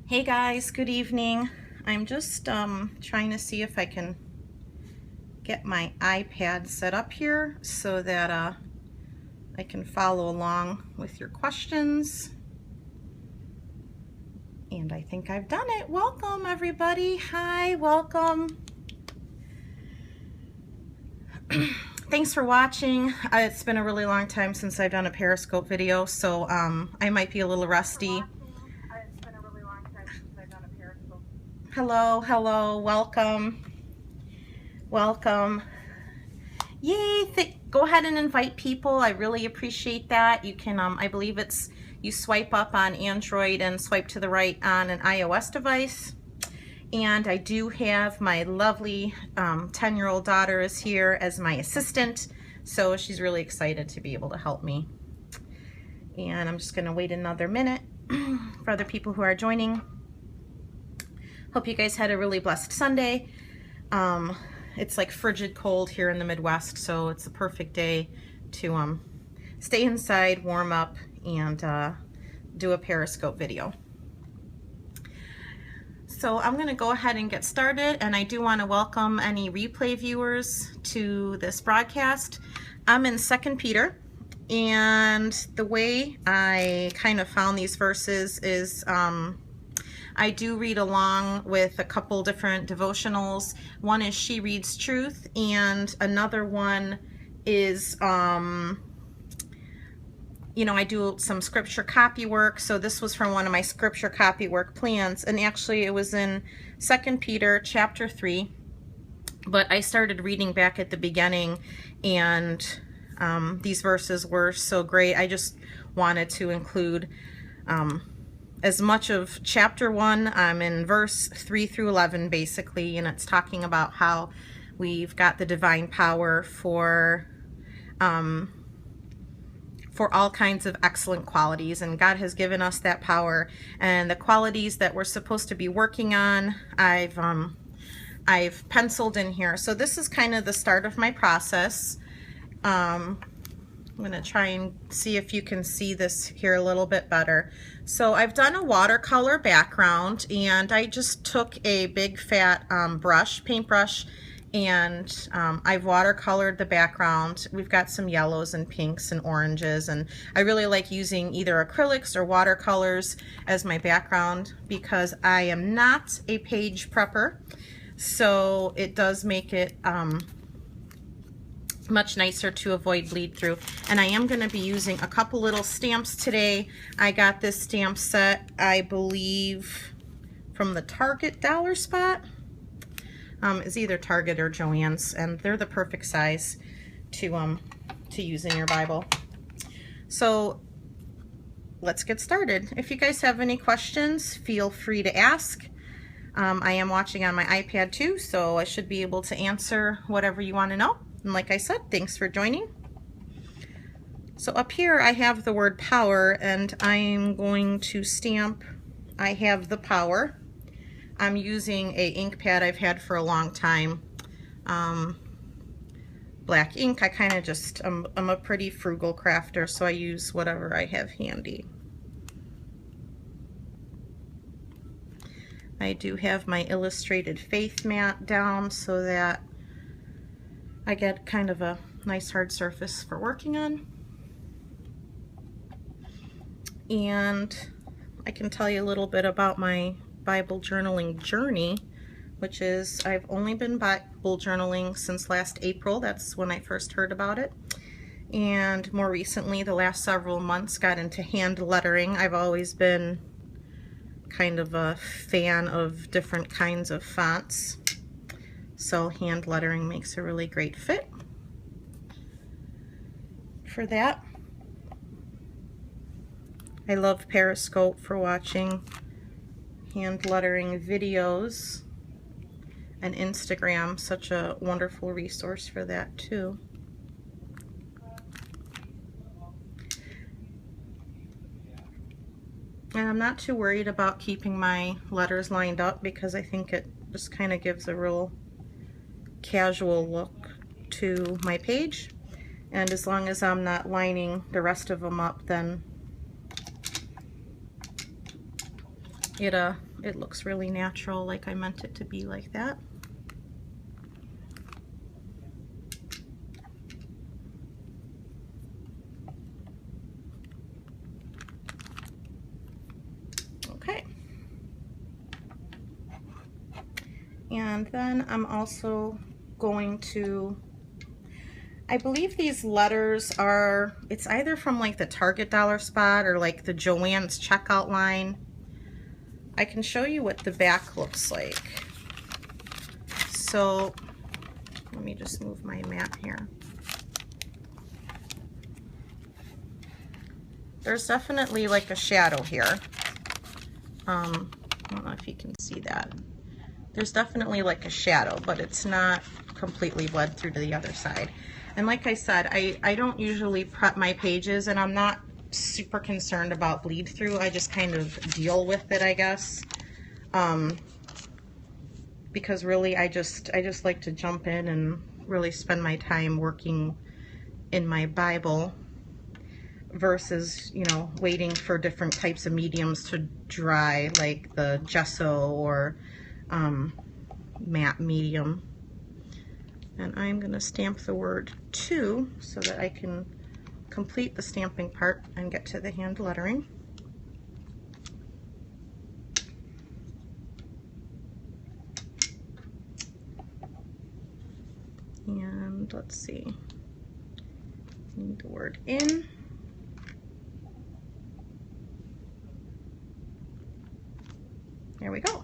Hey guys, good evening. I'm just trying to see if I can get my iPad set up here so that I can follow along with your questions. And I think I've done it. Welcome everybody. Hi, welcome. Thanks for watching. It's been a really long time since I've done a Periscope video, so I might be a little rusty. Hello, welcome. Yay, go ahead and invite people. I really appreciate that. You can, I believe it's, you swipe up on Android and swipe to the right on an iOS device. And I do have my lovely 10-year-old daughter is here as my assistant. So she's really excited to be able to help me. And I'm just gonna wait another minute for other people who are joining. Hope you guys had a really blessed Sunday. It's like frigid cold here in the Midwest, so it's a perfect day to stay inside, warm up, and do a Periscope video. So I'm going to go ahead and get started, and I do want to welcome any replay viewers to this broadcast. I'm in 2 Peter, and the way I kind of found these verses is I do read along with a couple different devotionals. One is She Reads Truth, and another one is, you know, I do some scripture copy work. So this was from one of my scripture copy work plans, and actually it was in 2 Peter chapter 3, but I started reading back at the beginning, and these verses were so great. I just wanted to include as much of chapter 1. I'm in verse 3 through 11 basically, and it's talking about how we've got the divine power for all kinds of excellent qualities, and God has given us that power, and the qualities that we're supposed to be working on I've penciled in here. So this is kind of the start of my process. I'm going to try and see if you can see this here a little bit better. So I've done a watercolor background, and I just took a big fat paintbrush, and I've watercolored the background. We've got some yellows and pinks and oranges, and I really like using either acrylics or watercolors as my background because I am not a page prepper, so it does make it much nicer to avoid bleed through. And I am going to be using a couple little stamps today. I got this stamp set, I believe, from the Target dollar spot. It's either Target or Joann's, and they're the perfect size to use in your Bible. So let's get started. If you guys have any questions, feel free to ask. I am watching on my iPad too, so I should be able to answer whatever you want to know. And like I said, thanks for joining. So up here I have the word power, and I'm going to stamp I have the power. I'm using a ink pad I've had for a long time. Black ink. I kind of just, I'm a pretty frugal crafter, so I use whatever I have handy. I do have my illustrated faith mat down so that I get kind of a nice hard surface for working on. And I can tell you a little bit about my Bible journaling journey, which is I've only been Bible journaling since last April. That's when I first heard about it. And more recently, the last several months, got into hand lettering. I've always been kind of a fan of different kinds of fonts, so hand lettering makes a really great fit for that. I love Periscope for watching hand lettering videos, and Instagram, such a wonderful resource for that too. And I'm not too worried about keeping my letters lined up because I think it just kind of gives a real casual look to my page, and as long as I'm not lining the rest of them up, then it it looks really natural, like I meant it to be like that. Okay. And then I'm also going to, I believe these letters are, it's either from like the Target dollar spot or like the Joann's checkout line. I can show you what the back looks like. So let me just move my mat here. There's definitely like a shadow here. I don't know if you can see that. There's definitely like a shadow, but it's not completely bled through to the other side. And like I said, I don't usually prep my pages, and I'm not super concerned about bleed through. I just kind of deal with it, I guess. Because really I just like to jump in and really spend my time working in my Bible versus, you know, waiting for different types of mediums to dry, like the gesso or matte medium. And I'm going to stamp the word "to" so that I can complete the stamping part and get to the hand lettering. And let's see, need the word "in." There we go.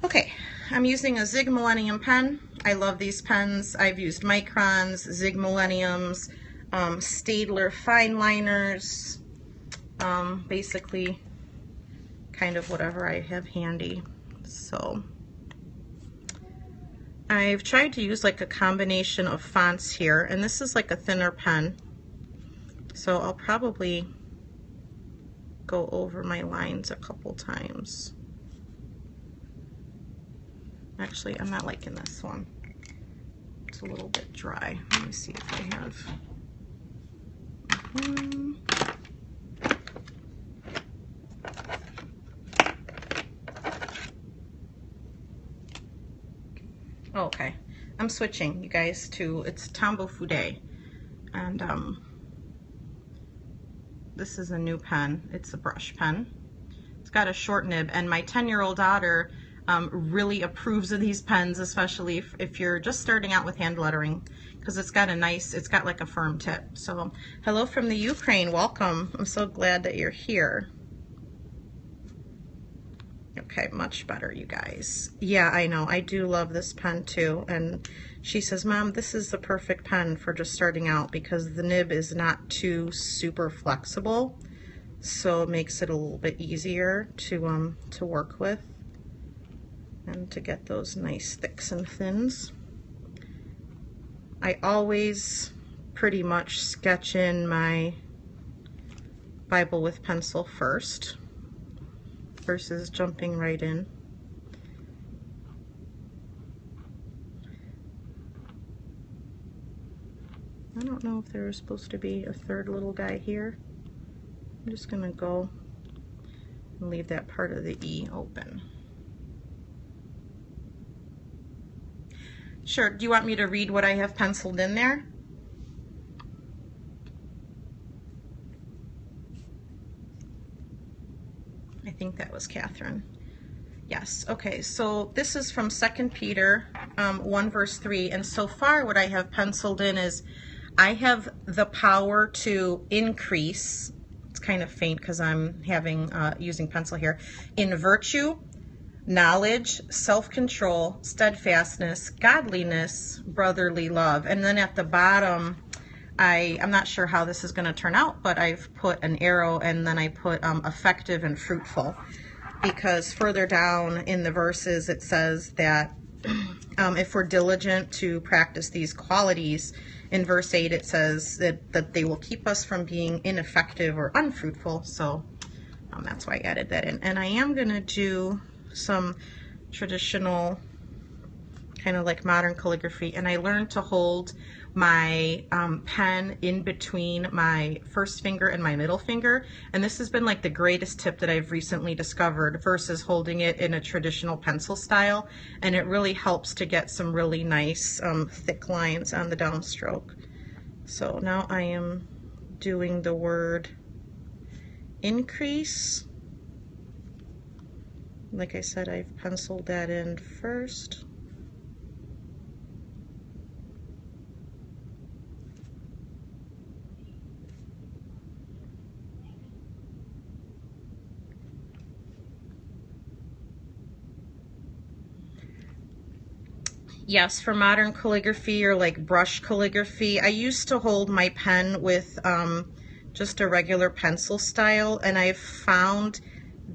Okay, I'm using a Zig Millennium pen. I love these pens. I've used Microns, Zig Millenniums, Staedtler fine liners, basically kind of whatever I have handy. So I've tried to use like a combination of fonts here, and this is like a thinner pen, so I'll probably go over my lines a couple times. Actually, I'm not liking this one. It's a little bit dry. Let me see if I have. Okay, I'm switching, you guys, to, it's Tombow Fude, and this is a new pen. It's a brush pen. It's got a short nib, and my 10-year-old daughter really approves of these pens, especially if you're just starting out with hand lettering, because it's got a nice, it's got like a firm tip. So hello from the Ukraine, welcome. I'm so glad that you're here. Okay, much better, you guys. Yeah, I know, I do love this pen too. And she says, Mom, this is the perfect pen for just starting out because the nib is not too super flexible, so it makes it a little bit easier to work with and to get those nice thicks and thins. I always pretty much sketch in my Bible with pencil first versus jumping right in. I don't know if there was supposed to be a third little guy here. I'm just gonna go and leave that part of the E open. Sure, do you want me to read what I have penciled in there? I think that was Catherine. Yes, okay, so this is from 2 Peter 1 verse 3, and so far what I have penciled in is I have the power to increase, it's kind of faint because I'm having using pencil here, in virtue, knowledge, self-control, steadfastness, godliness, brotherly love. And then at the bottom, I'm not sure how this is going to turn out, but I've put an arrow and then I put effective and fruitful, because further down in the verses it says that if we're diligent to practice these qualities, in verse 8 it says that they will keep us from being ineffective or unfruitful. So that's why I added that in. And I am going to do some traditional kind of like modern calligraphy. And I learned to hold my pen in between my first finger and my middle finger. And this has been like the greatest tip that I've recently discovered versus holding it in a traditional pencil style. And it really helps to get some really nice thick lines on the downstroke. So now I am doing the word increase. Like I said, I've penciled that in first. Yes, for modern calligraphy or like brush calligraphy, I used to hold my pen with just a regular pencil style, and I've found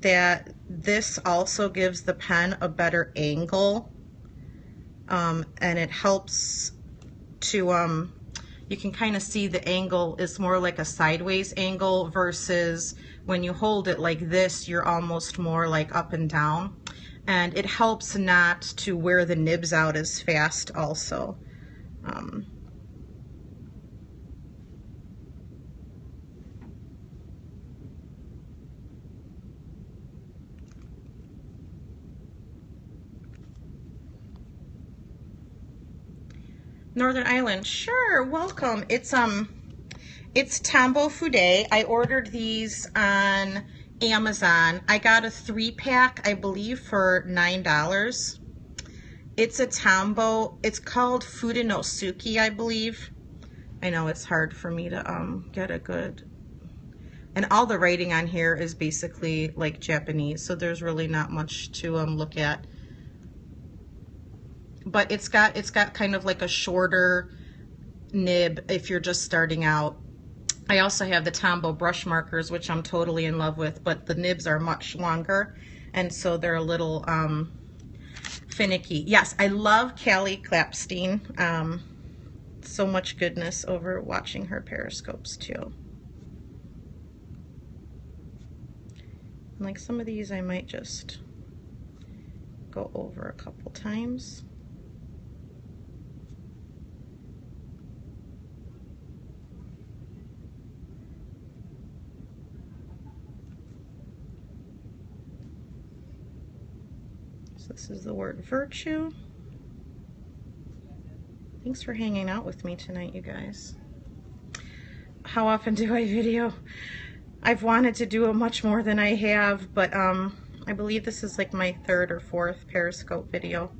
that this also gives the pen a better angle, and it helps to, you can kind of see the angle is more like a sideways angle versus when you hold it like this, you're almost more like up and down. And it helps not to wear the nibs out as fast also. Northern Ireland, sure, welcome. It's Tombow Fude. I ordered these on Amazon. I got a 3-pack, I believe, for $9. It's a Tombow. It's called Fudenosuke, I believe. I know it's hard for me to get a good, and all the writing on here is basically like Japanese, so there's really not much to look at. But it's got kind of like a shorter nib if you're just starting out. I also have the Tombow brush markers, which I'm totally in love with, but the nibs are much longer, and so they're a little finicky. Yes, I love Callie Clapstein. So much goodness over watching her periscopes too. And like some of these I might just go over a couple times. This is the word virtue. Thanks for hanging out with me tonight, you guys. How often do I video? I've wanted to do it much more than I have, but I believe this is like my 3rd or 4th Periscope video.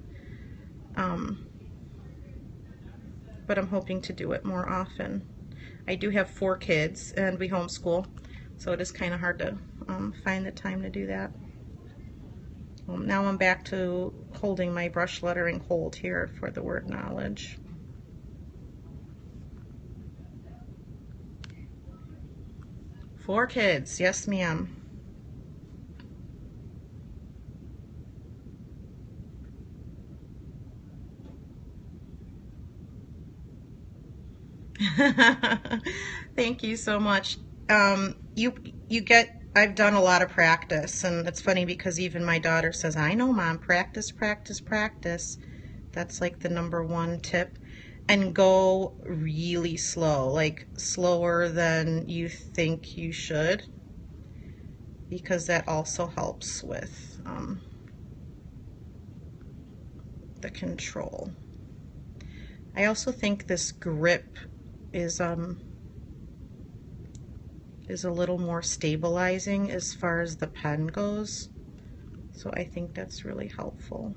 But I'm hoping to do it more often. I do have 4 kids and we homeschool, so it is kind of hard to find the time to do that. Now I'm back to holding my brush lettering hold here for the word knowledge. Four kids, yes ma'am. Thank you so much. I've done a lot of practice, and it's funny because even my daughter says, I know mom, practice, practice, practice. That's like the #1 tip. And go really slow, like slower than you think you should, because that also helps with the control. I also think this grip is a little more stabilizing as far as the pen goes, so I think that's really helpful.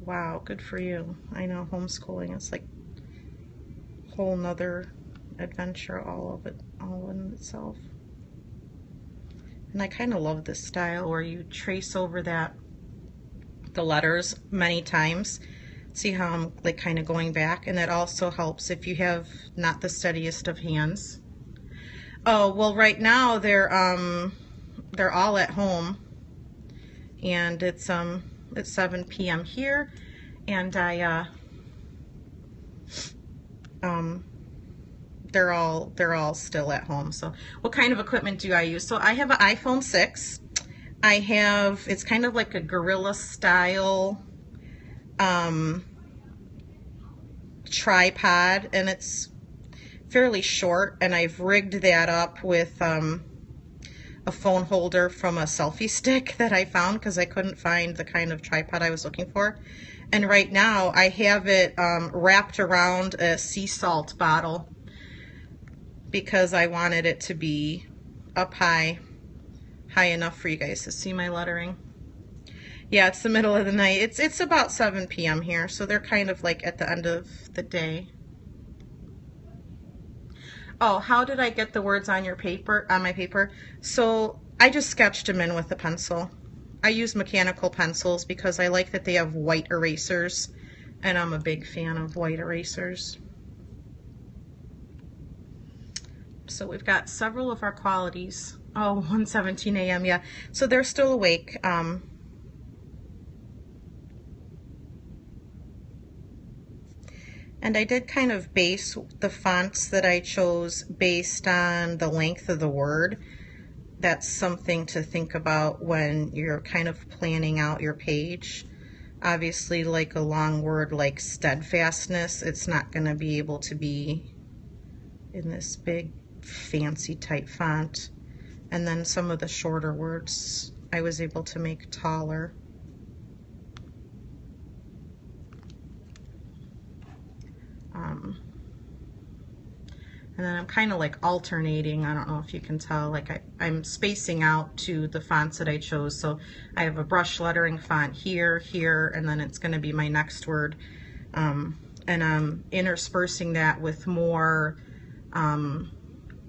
Wow, good for you. I know homeschooling is like a whole nother adventure all in itself. And I kind of love this style where you trace over the letters many times. See how I'm like kind of going back, and that also helps if you have not the steadiest of hands. Oh, well, right now they're all at home, and it's 7 p.m. here, and I they're all still at home. So what kind of equipment do I use? So I have an iPhone 6. I have, it's kind of like a Gorilla style tripod, and it's fairly short, and I've rigged that up with a phone holder from a selfie stick that I found because I couldn't find the kind of tripod I was looking for. And right now I have it wrapped around a sea salt bottle because I wanted it to be up high enough for you guys to see my lettering. Yeah, it's the middle of the night. It's about 7 p.m. here, so they're kind of like at the end of the day. Oh, how did I get the words on your paper, on my paper? So I just sketched them in with a pencil. I use mechanical pencils because I like that they have white erasers, and I'm a big fan of white erasers. So we've got several of our qualities. Oh, 1:17 a.m. Yeah, so they're still awake. And I did kind of base the fonts that I chose based on the length of the word. That's something to think about when you're kind of planning out your page. Obviously, like a long word like steadfastness, it's not going to be able to be in this big fancy type font. And then some of the shorter words I was able to make taller. And then I'm kind of like alternating. I don't know if you can tell, like I'm spacing out to the fonts that I chose. So I have a brush lettering font here, here, and then it's going to be my next word. And I'm interspersing that with more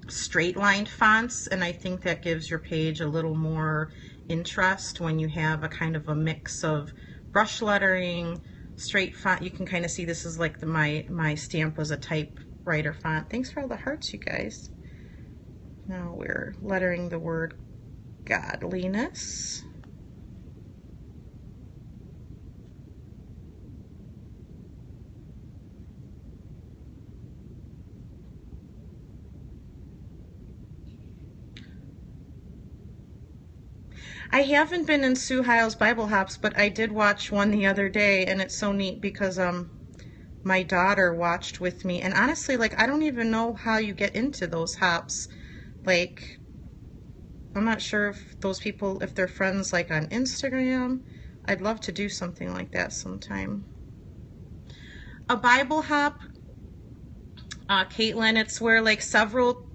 straight lined fonts, and I think that gives your page a little more interest when you have a kind of a mix of brush lettering, straight font. You can kind of see this is like my stamp was a typewriter font. Thanks for all the hearts, you guys. Now we're lettering the word godliness. I haven't been in Sue Heil's Bible Hops, but I did watch one the other day, and it's so neat because my daughter watched with me, and honestly, like, I don't even know how you get into those hops. Like, I'm not sure if those people, if they're friends like on Instagram. I'd love to do something like that sometime. A Bible hop, Caitlin, it's where like several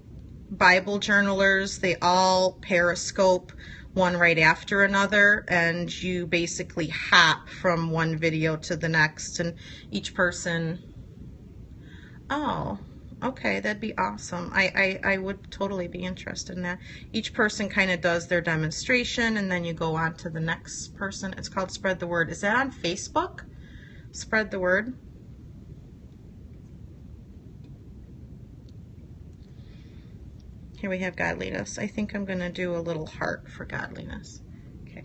Bible journalers, they all periscope one right after another, and you basically hop from one video to the next, and each person, oh, okay, that'd be awesome. I would totally be interested in that. Each person kind of does their demonstration, and then you go on to the next person. It's called Spread the Word. Is that on Facebook? Spread the Word? Here we have godliness. I think I'm going to do a little heart for godliness. Okay.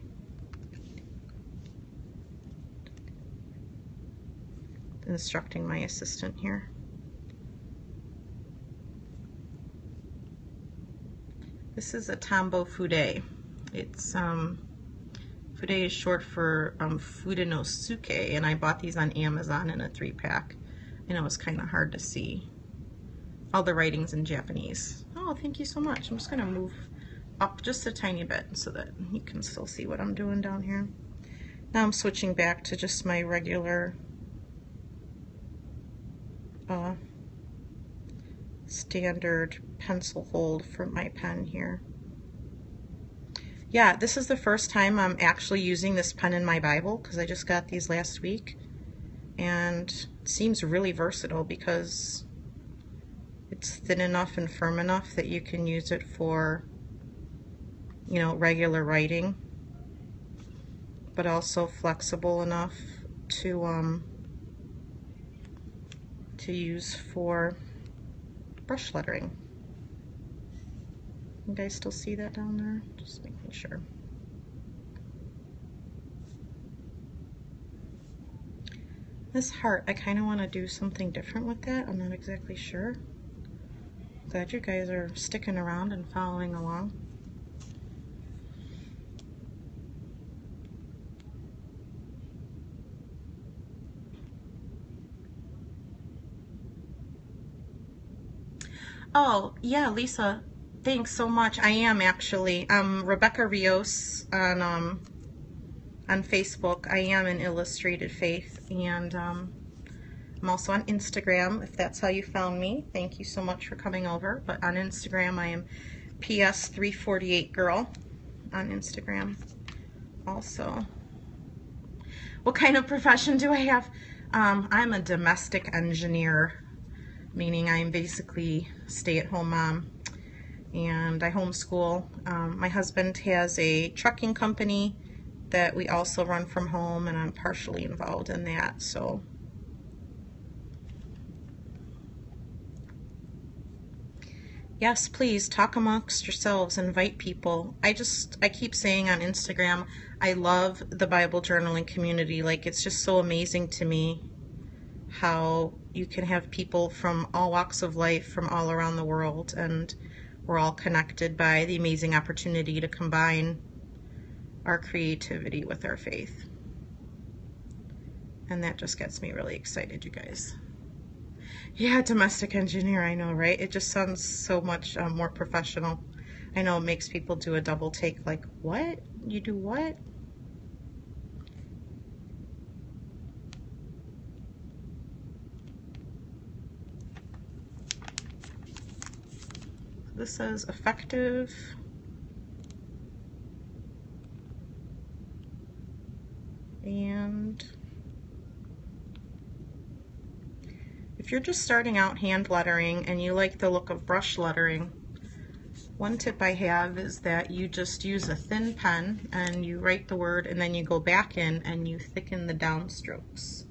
Instructing my assistant here. This is a Tombow Fude. It's Fude is short for Fudenosuke, and I bought these on Amazon in a 3-pack. I know it's kind of hard to see. All the writing's in Japanese. Oh, thank you so much. I'm just going to move up just a tiny bit so that you can still see what I'm doing down here. Now I'm switching back to just my regular standard pencil hold for my pen here. Yeah, this is the first time I'm actually using this pen in my Bible because I just got these last week, and it seems really versatile because it's thin enough and firm enough that you can use it for, you know, regular writing, but also flexible enough to use for brush lettering. You guys still see that down there? Just making sure. This heart, I kind of want to do something different with that. I'm not exactly sure. Glad you guys are sticking around and following along. Oh, yeah, Lisa, thanks so much. I am actually. Rebecca Rios on Facebook. I am in Illustrated Faith, and I'm also on Instagram, if that's how you found me. Thank you so much for coming over. But on Instagram, I am PS348 Girl on Instagram also. What kind of profession do I have? I'm a domestic engineer, meaning I'm basically stay-at-home mom, and I homeschool. My husband has a trucking company that we also run from home, and I'm partially involved in that. So yes, please talk amongst yourselves, invite people. I keep saying on Instagram, I love the Bible journaling community. Like, it's just so amazing to me how you can have people from all walks of life from all around the world, and we're all connected by the amazing opportunity to combine our creativity with our faith. And that just gets me really excited, you guys. Yeah, domestic engineer, I know, right? It just sounds so much more professional. I know it makes people do a double take, like, what? You do what? This says effective. And if you're just starting out hand lettering and you like the look of brush lettering, one tip I have is that you just use a thin pen and you write the word, and then you go back in and you thicken the downstrokes.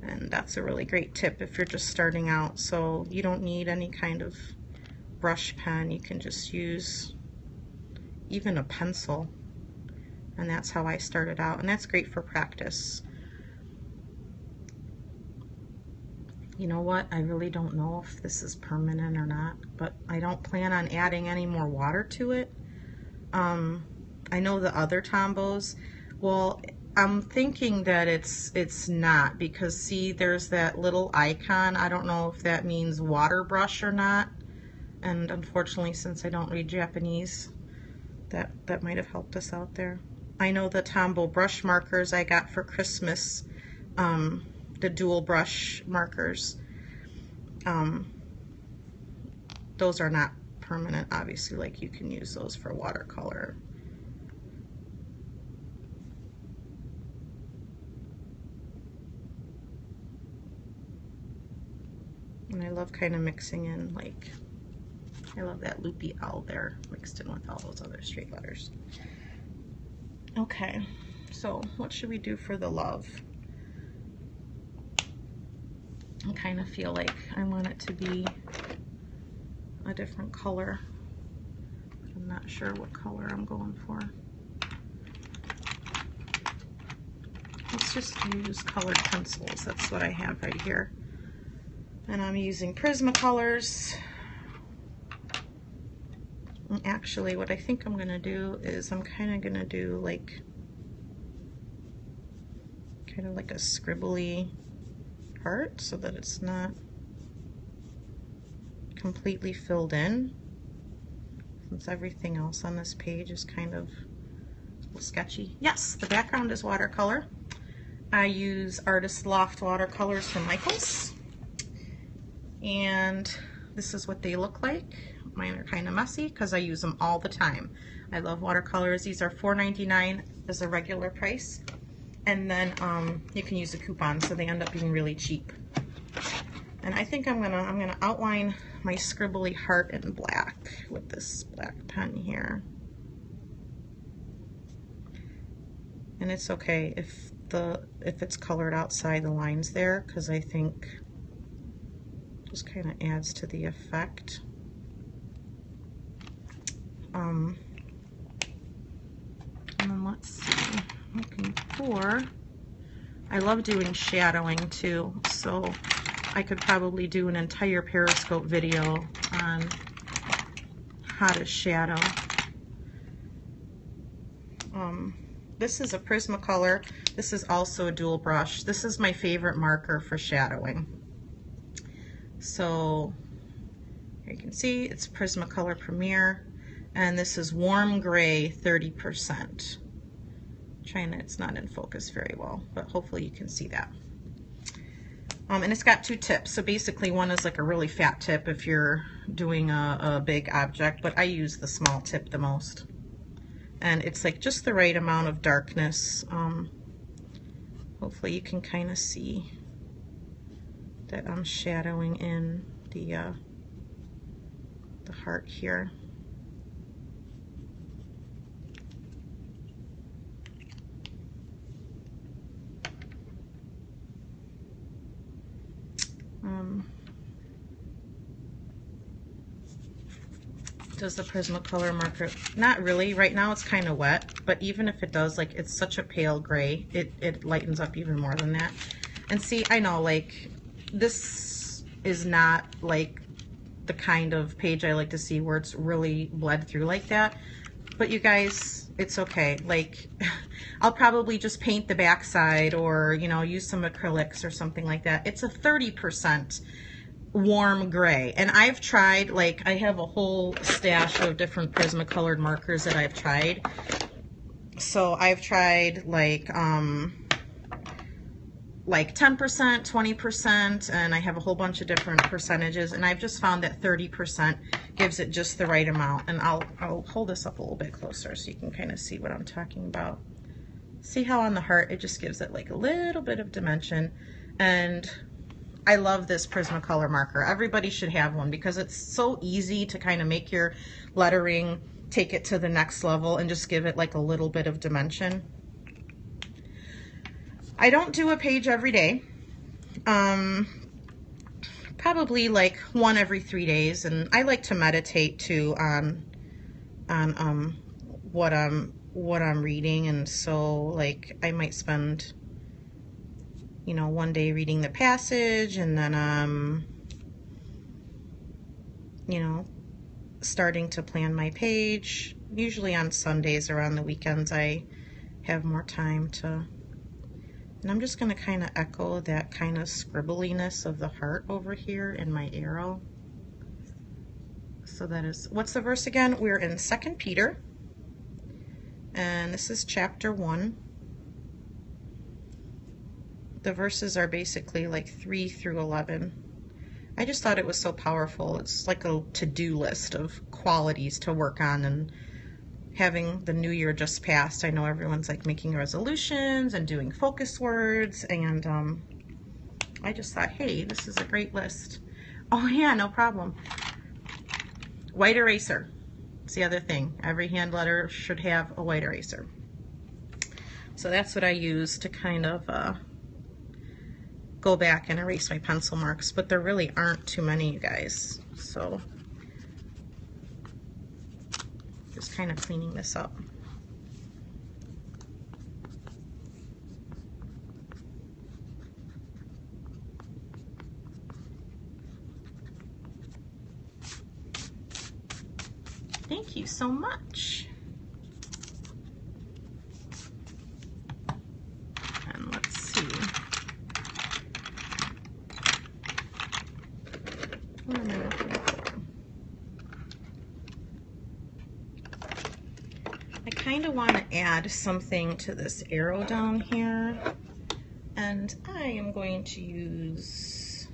And that's a really great tip if you're just starting out. So you don't need any kind of brush pen. You can just use even a pencil. And that's how I started out, and that's great for practice. You know what? I really don't know if this is permanent or not, but I don't plan on adding any more water to it. I know the other Tombos, well, I'm thinking that it's not, because see, there's that little icon. I don't know if that means water brush or not. And unfortunately, since I don't read Japanese, that might have helped us out there. I know the Tombow brush markers I got for Christmas, the dual brush markers, those are not permanent, obviously. Like, you can use those for watercolor. And I love kind of mixing in, like, I love that loopy L there mixed in with all those other straight letters. Okay, so what should we do for the love? I kind of feel like I want it to be a different color, but I'm not sure what color I'm going for. Let's just use colored pencils. That's what I have right here. And I'm using Prismacolors. And actually, what I think I'm going to do is I'm kind of going to do like kind of like a scribbly heart, so that it's not completely filled in, since everything else on this page is kind of a little sketchy. Yes, the background is watercolor. I use Artist Loft watercolors from Michaels, and this is what they look like. Mine are kind of messy because I use them all the time. I love watercolors. These are $4.99 as a regular price, and then you can use a coupon, so they end up being really cheap. And I think I'm gonna outline my scribbly heart in black with this black pen here. And it's okay if it's colored outside the lines there, because I think it just kind of adds to the effect. And then let's see, looking for, I love doing shadowing too, so I could probably do an entire Periscope video on how to shadow. This is a Prismacolor. This is also a dual brush. This is my favorite marker for shadowing. So here you can see it's Prismacolor Premier, and this is Warm Gray 30%. It's not in focus very well, but hopefully you can see that. And it's got 2 tips. So basically one is like a really fat tip if you're doing a big object, but I use the small tip the most. And it's like just the right amount of darkness. Hopefully you can kind of see that I'm shadowing in the heart here. Does the Prismacolor marker? Not really. Right now it's kind of wet, but even if it does, like, it's such a pale gray, it lightens up even more than that. And see, I know, like, this is not like the kind of page I like to see where it's really bled through like that, but you guys, it's okay. Like, I'll probably just paint the backside or, you know, use some acrylics or something like that. It's a 30% warm gray, and I've tried, like, I have a whole stash of different Prismacolored markers that I've tried. So I've tried like 10%, 20%, and I have a whole bunch of different percentages, and I've just found that 30% gives it just the right amount. And I'll hold this up a little bit closer so you can kind of see what I'm talking about. See how on the heart it just gives it like a little bit of dimension. And I love this Prismacolor marker. Everybody should have one because it's so easy to kind of make your lettering, take it to the next level, and just give it like a little bit of dimension. I don't do a page every day. Probably like one every 3 days, and I like to meditate too on what I'm reading, and so like I might spend, you know, one day reading the passage, and then you know, starting to plan my page. Usually on Sundays or on the weekends I have more time to. And I'm just going to kind of echo that kind of scribbliness of the heart over here in my arrow. So that is, what's the verse again? We're in 2 Peter, and this is chapter 1. The verses are basically like 3 through 11. I just thought it was so powerful. It's like a to-do list of qualities to work on, and having the new year just passed, I know everyone's like making resolutions and doing focus words, and I just thought, hey, this is a great list. Oh yeah, no problem. White eraser. It's the other thing. Every hand letter should have a white eraser. So that's what I use to kind of go back and erase my pencil marks, but there really aren't too many, you guys. So just kind of cleaning this up. Thank you so much. And let's see. What am I looking for? I kind of want to add something to this arrow down here, and I am going to use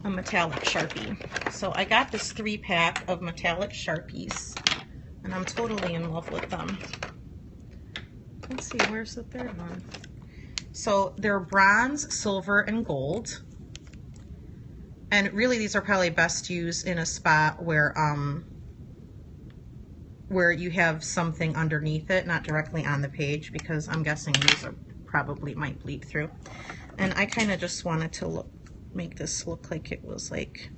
a metallic Sharpie. So I got this 3-pack of metallic Sharpies, and I'm totally in love with them. Let's see, where's the third one? So they're bronze, silver, and gold. And really these are probably best used in a spot where you have something underneath it, not directly on the page, because I'm guessing these are probably might bleed through. And I kind of just wanted to make this look like it was like,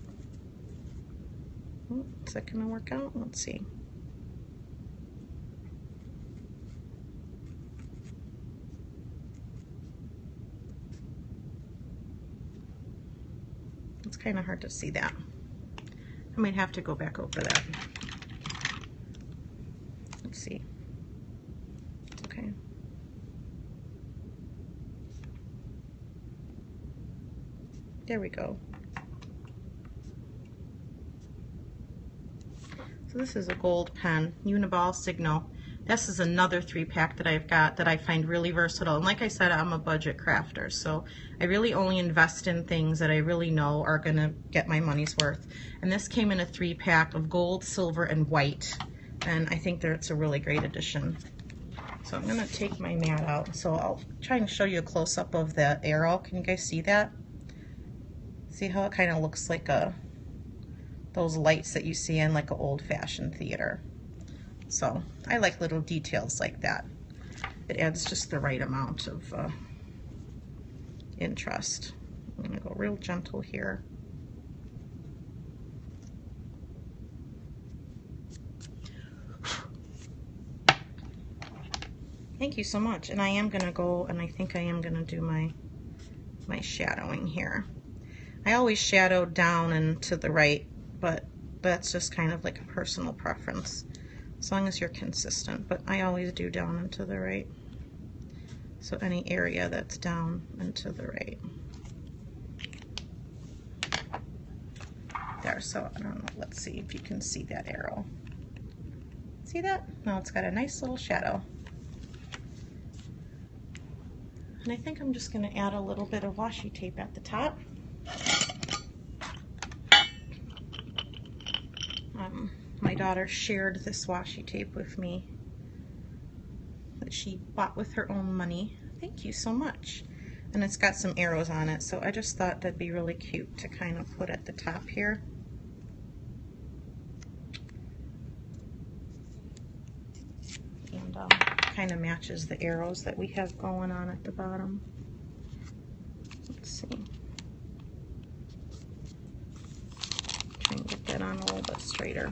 oh, is that gonna work out? Let's see. It's kind of hard to see that. I might have to go back over that. Let's see. Okay. There we go. So this is a gold pen, Uniball Signal. This is another 3-pack that I've got that I find really versatile. And like I said, I'm a budget crafter, so I really only invest in things that I really know are gonna get my money's worth. And this came in a 3-pack of gold, silver, and white. And I think that it's a really great addition. So I'm gonna take my mat out. So I'll try and show you a close-up of the arrow. Can you guys see that? See how it kind of looks like those lights that you see in like an old-fashioned theater. So I like little details like that. It adds just the right amount of interest. I'm gonna go real gentle here. Thank you so much. And I am gonna go, and I think I am gonna do my shadowing here. I always shadow down and to the right, but that's just kind of like a personal preference, as long as you're consistent. But I always do down and to the right. So any area that's down and to the right. There, so I don't know, let's see if you can see that arrow. See that? Now it's got a nice little shadow. And I think I'm just going to add a little bit of washi tape at the top. My daughter shared this washi tape with me that she bought with her own money. Thank you so much. And it's got some arrows on it, so I just thought that'd be really cute to kind of put at the top here. And kind of matches the arrows that we have going on at the bottom. Let's see. Try and get that on a little bit straighter.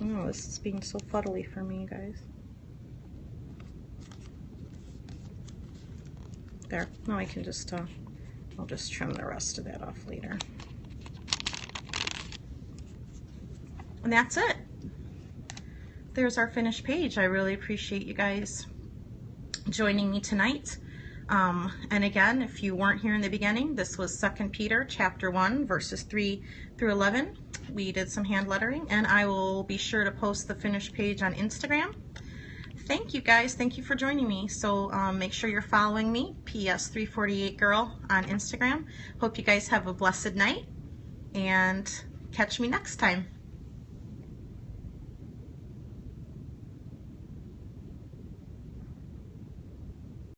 Oh, this is being so fuddly for me, guys. There. Now I can just, I'll just trim the rest of that off later. And that's it. There's our finished page. I really appreciate you guys joining me tonight. And again, if you weren't here in the beginning, this was 2 Peter chapter 1, verses 3 through 11. We did some hand lettering, and I will be sure to post the finished page on Instagram. Thank you guys. Thank you for joining me. So make sure you're following me, PS348Girl on Instagram. Hope you guys have a blessed night, and catch me next time.